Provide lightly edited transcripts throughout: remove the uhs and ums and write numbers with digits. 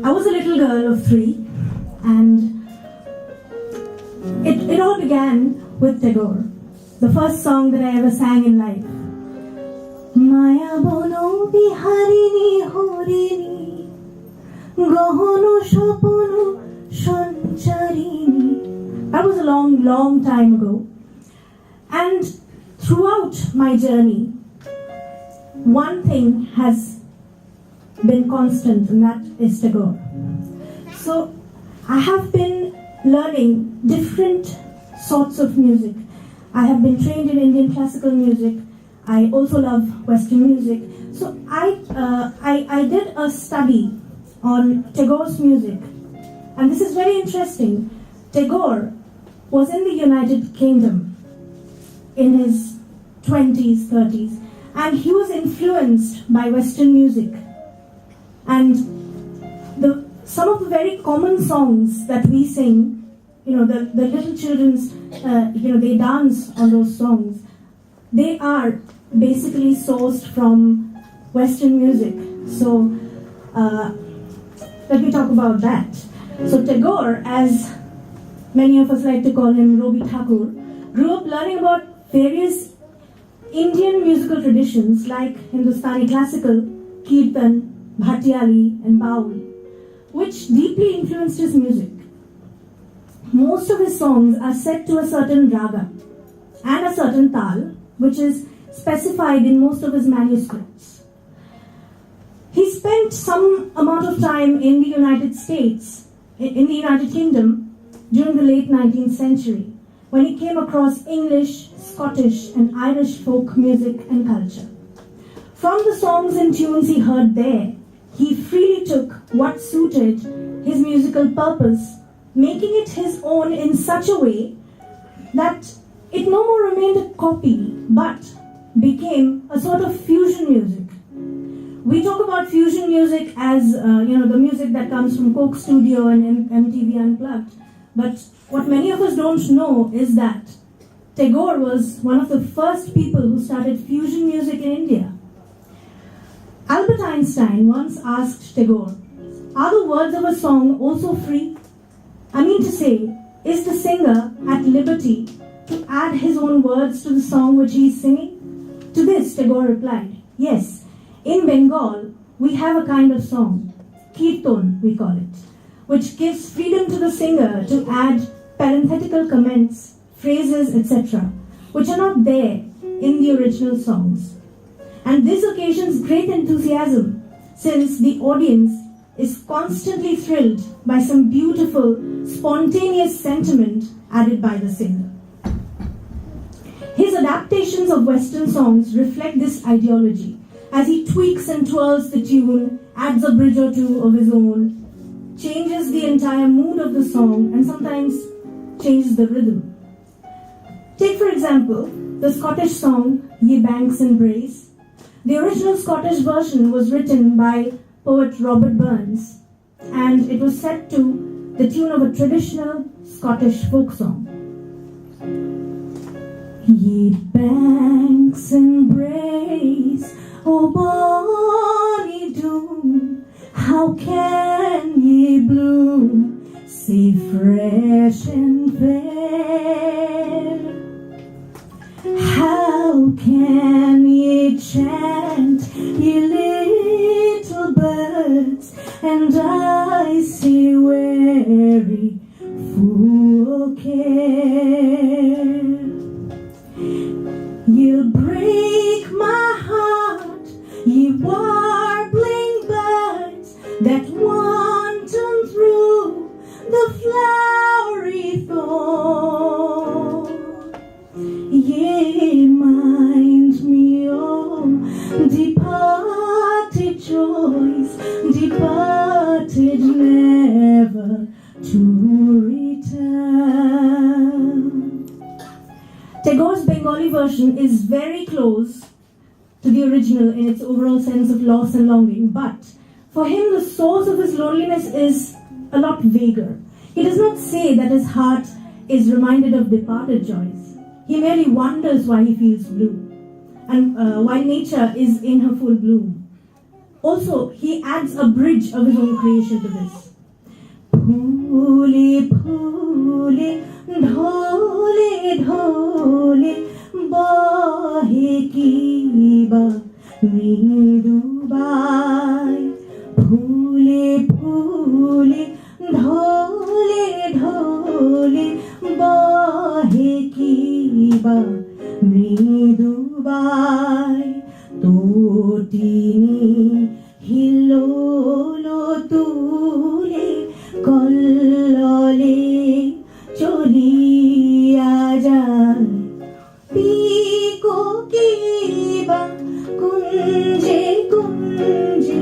I was a little girl of 3, and it all began with Tagore, the first song that I ever sang in life. Maya bono biharini horini, gohono shopono shoncharini. That was a long, long time ago. And throughout my journey, one thing has been constant, and that is Tagore. So I have been learning different sorts of music. I have been trained in Indian classical music. I also love Western music. So I did a study on Tagore's music. And this is very interesting. Tagore was in the United Kingdom in his 20s, 30s, and he was influenced by Western music. And some of the very common songs that we sing, the little children's, they dance on those songs, they are basically sourced from Western music. So let me talk about that. So Tagore, as many of us like to call him, Robi Thakur, grew up learning about various Indian musical traditions like Hindustani classical, Kirtan, Bhatyali and Baul, which deeply influenced his music. Most of his songs are set to a certain raga and a certain tal, which is specified in most of his manuscripts. He spent some amount of time in the United States, in the United Kingdom, during the late 19th century, when he came across English, Scottish and Irish folk music and culture. From the songs and tunes he heard there, he freely took what suited his musical purpose, making it his own in such a way that it no more remained a copy, but became a sort of fusion music. We talk about fusion music as the music that comes from Coke Studio and MTV Unplugged. But what many of us don't know is that Tagore was one of the first people who started fusion music in India. Albert Einstein once asked Tagore, "Are the words of a song also free? I mean to say, is the singer at liberty to add his own words to the song which he is singing?" To this, Tagore replied, "Yes, in Bengal, we have a kind of song, Kirtan we call it, which gives freedom to the singer to add parenthetical comments, phrases, etc., which are not there in the original songs. And this occasions great enthusiasm, since the audience is constantly thrilled by some beautiful, spontaneous sentiment added by the singer." His adaptations of Western songs reflect this ideology, as he tweaks and twirls the tune, adds a bridge or two of his own, changes the entire mood of the song, and sometimes changes the rhythm. Take, for example, the Scottish song Ye Banks Embrace. The original Scottish version was written by poet Robert Burns, and it was set to the tune of a traditional Scottish folk song. Ye banks embrace, O bonny doon, how can ye bloom, sae fresh and fair? How can ye chant, ye little birds, and I see weary, full care? You'll break my heart, ye warbling birds that wanton through the flowery thorn. Ye mind me, oh, departed joys, departed never to return. Tagore's Bengali version is very close to the original in its overall sense of loss and longing, but for him the source of his loneliness is a lot vaguer. He does not say that his heart is reminded of departed joys. He merely wonders why he feels blue and why nature is in her full bloom. Also, he adds a bridge of his own creation to this. Phule phule dhole dhole bahe kiba mridu bai. Phule phule dhole dhole bahe kiba mridu bai. Totini hilolo tule kollole choliya jay. Piko kiba kunje kunje,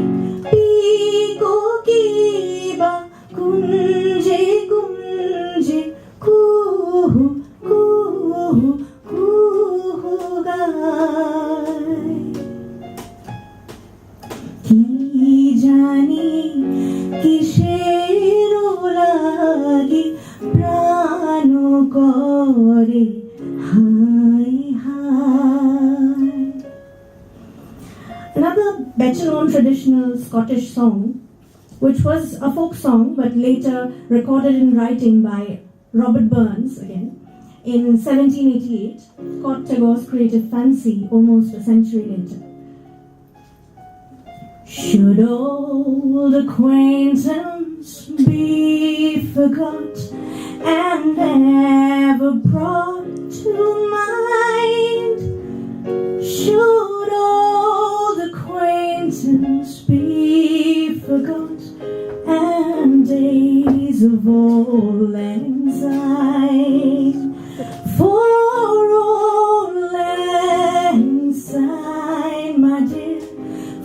piko kiba kunje kunje, kuhu kuhu kuhu gai. কি জানি কিসের লাগি প্রাণ করে high high. Another better known traditional Scottish song, which was a folk song but later recorded in writing by Robert Burns again in 1788, caught Tagore's creative fancy almost a century later. Should old acquaintance be forgot and never brought to mind? Should old acquaintance be forgot and days of old lang syne? For old lang syne, my dear,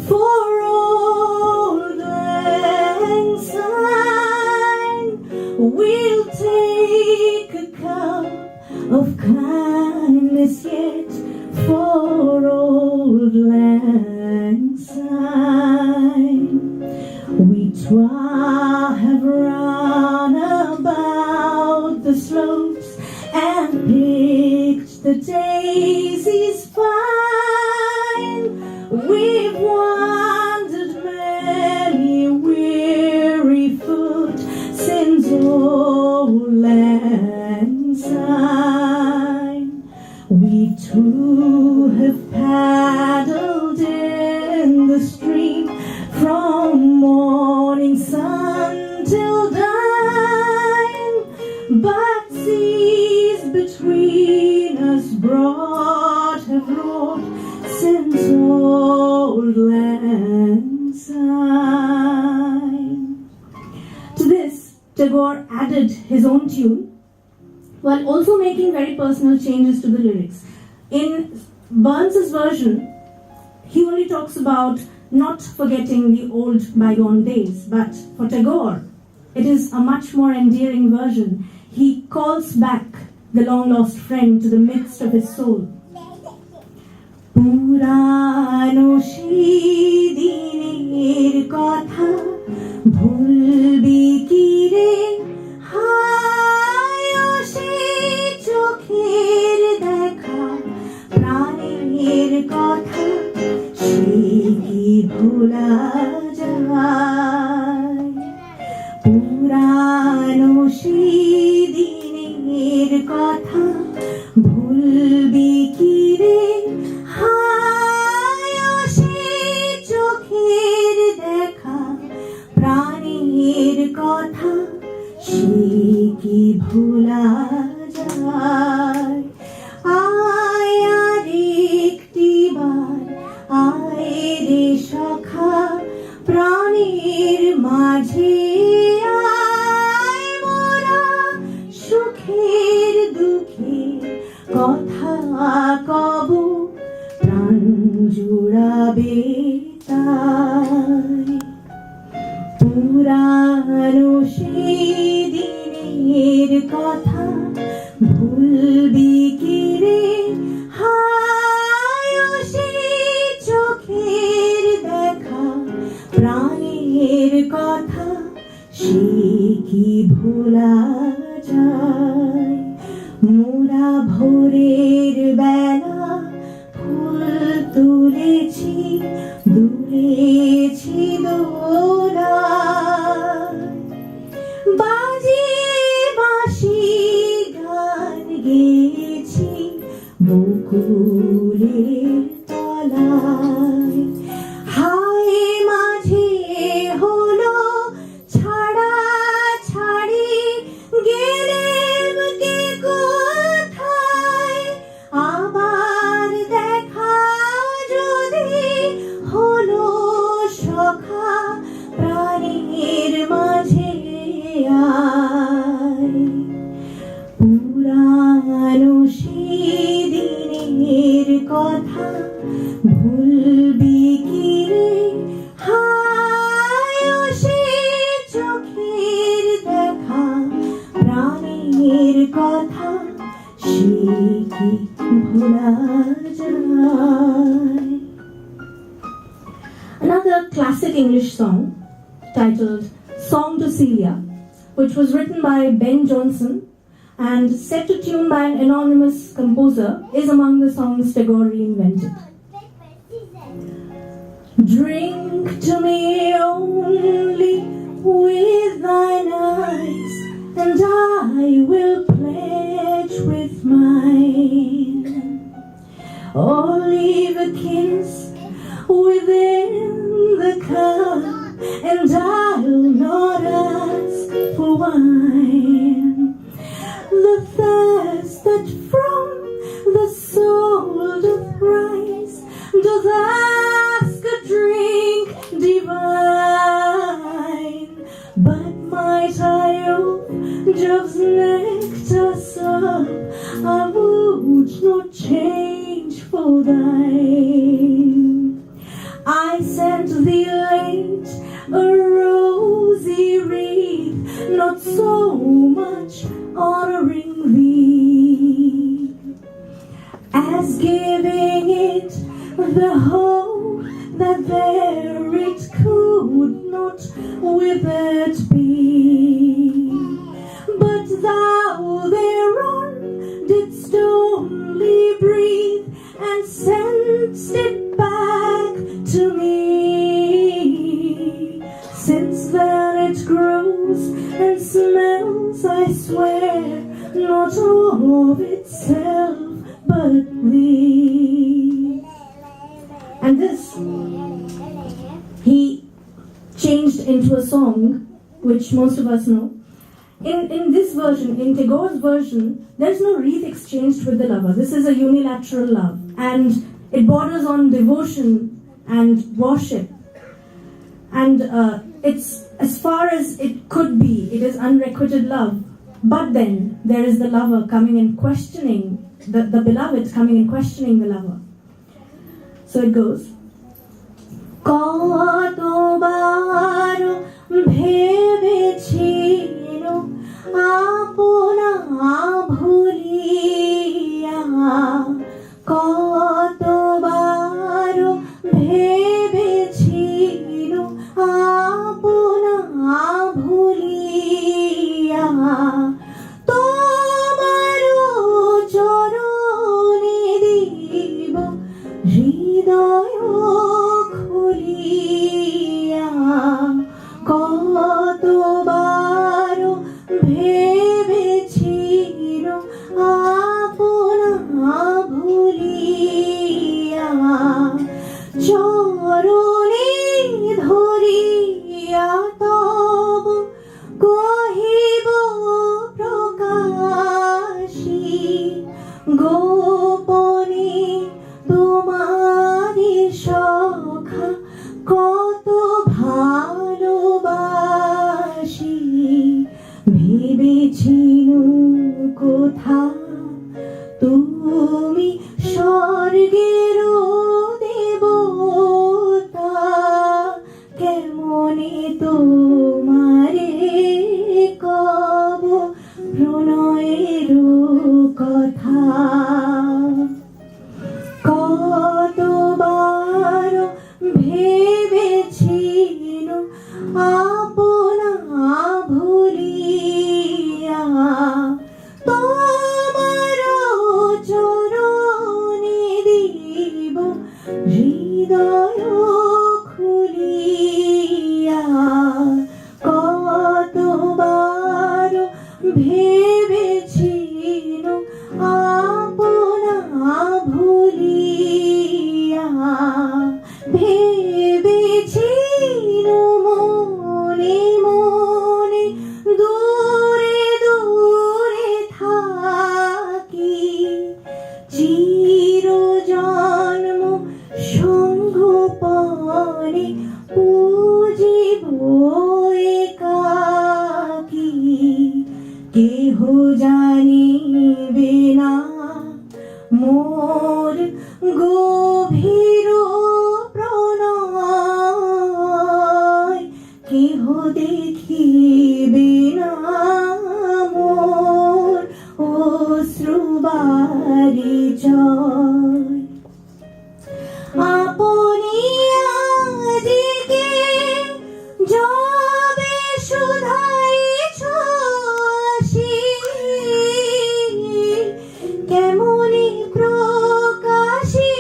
for old lang syne, we'll take a cup of kindness yet for old lang syne. We twa have run about the slopes and picked the daisies fine. We've wandered many weary foot since old lang syne. We too have paddled in the stream from morning sun till dine, but seas between us broad have roared since old lang syne. To this, Tagore added his own tune, while also making very personal changes to the lyrics. In Burns's version, he only talks about not forgetting the old bygone days, but for Tagore, it is a much more endearing version. He calls back the long-lost friend to the midst of his soul. পুরানো সেই দিনের কথা ভুলবি কি রে, হায় সেই চোখের দেখা প্রাণের কথা সে কি ভোলা যায়. পুরানো সেই দিনের কথা ভুলবি কি রে, হায় সেই চোখের দেখা প্রাণের কথা সে কি ভোলা যায়. আয় আর একটিবার আয় রে সখা প্রাণের মাঝে, আয় মোরা সুখের দুঃখের কথা কব প্রাণ জুড়াবে তাই. পুরানো সেই দিনের কথা ভুলবি কি রে, হায় সেই চোখের দেখা প্রাণের কথা সে কি ভোলা যায়. মোরা ভোরের বেলা ফুল তুলেছি দুলেছি দোলা বাজিয়ে বাঁশি গান গেয়েছি বকুলের তলায় হায় মাঝে হলো ছাড়া ছাড়ি গেলেম কে কোথায় আবার দেখা যদি হলো সখা প্রাণের মাঝে আয় পুরানো সেদিনের কথা ভুলবি কি রে হায় সে চোখের দেখা প্রাণের কথা সে কি ভোলা যায়. Another classic English song titled Song to Celia, which was written by Ben Jonson and set to tune by an anonymous composer, is among the songs Tagore reinvented. Drink to me only with thine eyes, and I will pledge with mine. Or leave a kiss within the cup, and I'll not ask for wine. The thirst that from the soul doth rise doth ask a drink divine. But might I of Jove's nectar sup, I would not change for thine. I sent thee late a rosy wreath, not so much honoring thee as giving it the hope that there it could not withered be. But thou thereon didst only breathe and sent'st it back to me. Since then it grows and smells, I swear, not of itself but thee. And this he changed into a song which most of us know. In this version, in Tagore's version, there's no wreath exchanged with the lover. This is a unilateral love, and it borders on devotion and worship. And it's as far as it could be, it is unrequited love. But then there is the lover coming and questioning, the beloved coming and questioning the lover. So it goes. কতবার ভেবেছিল আপনা ভুলিয়া কতবার ভেবেছিল আপনা ভুলিয়া তোমার চরণে দিব হৃদয় খুলিয়া কতবার ভেবেছিল আপনা ভুলিয়া চরণে ধরিয়া তব কহিব প্রকাশী গোপনে তোমারি সখা কত ভালোবাসি ভেবেছিল কোথা তুমি স্বর্গের দেবতা কেমনে তোমারে কব প্রণয়ের কথা কতবার ভেবেছিল আপনা ভুলিয়া তোমার কেহ জানিবে না মোর গভীর প্রণয়, কেহ দেখিবে না মোর অশ্রুবারি জয়। আপনি আজিকে যবে শুধাইছ আসি, কেমনি প্রকাশি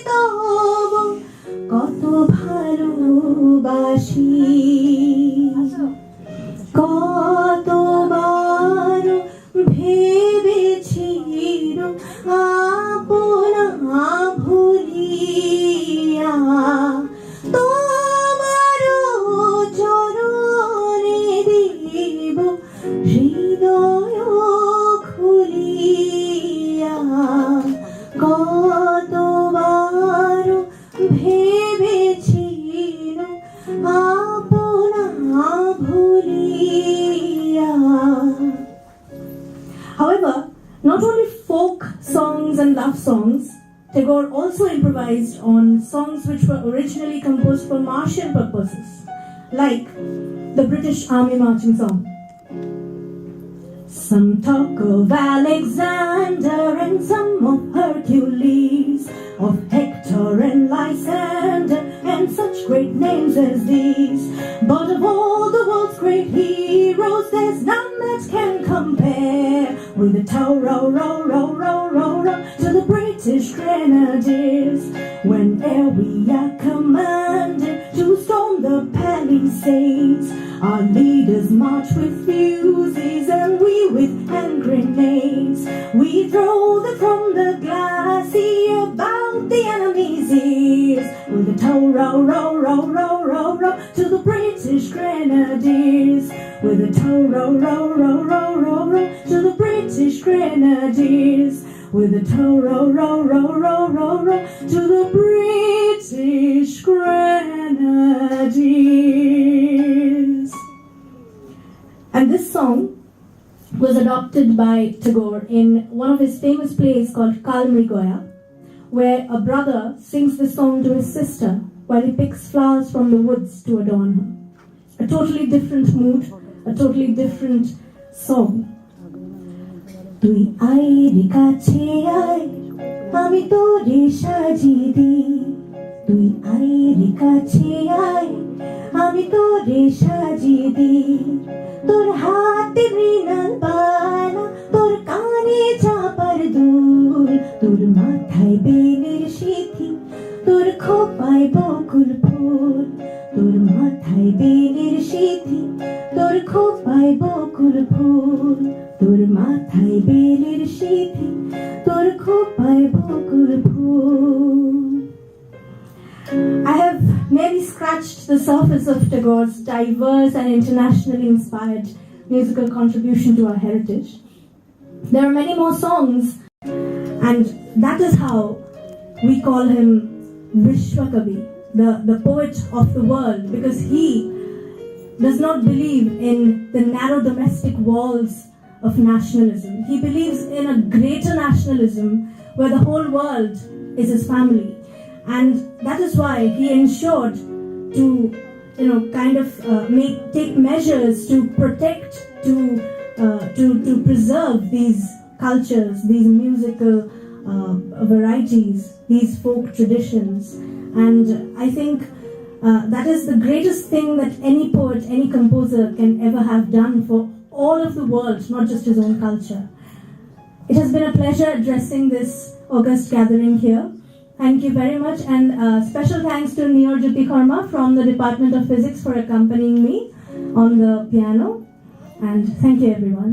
তব কত ভালোবাসি। কতবার ভেবেছি আপনা ভুলিয়া তোমার চরণে দিব হৃদয় খুলিয়া। কতবার ভেবেছি আপনা ভুলিয়া। However, not only folk songs and love songs, Tagore also improvised on songs which were originally composed for martial purposes, like the British Army marching song. Some talk of Alexander and some of Hercules, of Hector and Lysander and such great names as these. But of all the world's great heroes, there's none that can compare with the row to the British Grenadiers. Whene'er we are commanded to storm the palisades, our leaders march with fusees and we with hand grenades. We throw them from the glassy about the enemy's ears, with a row to the British Grenadiers. With a row to the British Grenadiers. With a row to the British Grenadiers. And this song was adopted by Tagore in one of his famous plays called Kalmrigoya, where a brother sings this song to his sister while he picks flowers from the woods to adorn her. A totally different mood, a totally different song. তুই আইরে কাছে আয় আমি তোরে সাজিয়ে দিই, তুই আইরে কাছে আয় আমি তোরে সাজিয়ে দিই। তোর হাতে মৃণাল বালা, তোর কানে চাপার দুল, তোর মাথায় বেলের সিথি, তোর খোপায় বকুল ফুল। তোর মাথায় বেলের সিথি, তোর খোপায় বকুল ফুল। তোর মাথায় বেলের সিথি, তোর খোপায় বকুল ফুল। I have merely scratched the surface of Tagore's diverse and internationally inspired musical contribution to our heritage. There are many more songs, and that is how we call him Vishwakavi, the poet of the world, because he does not believe in the narrow domestic walls of nationalism. He believes in a greater nationalism where the whole world is his family. And that is why he ensured to, take measures to protect, to preserve these cultures, these musical varieties, these folk traditions. And I think that is the greatest thing that any poet, any composer can ever have done for all of the world, not just his own culture. It has been a pleasure addressing this august gathering here. Thank you very much, and special thanks to Niyojyoti Karma from the Department of Physics for accompanying me on the piano, and thank you everyone.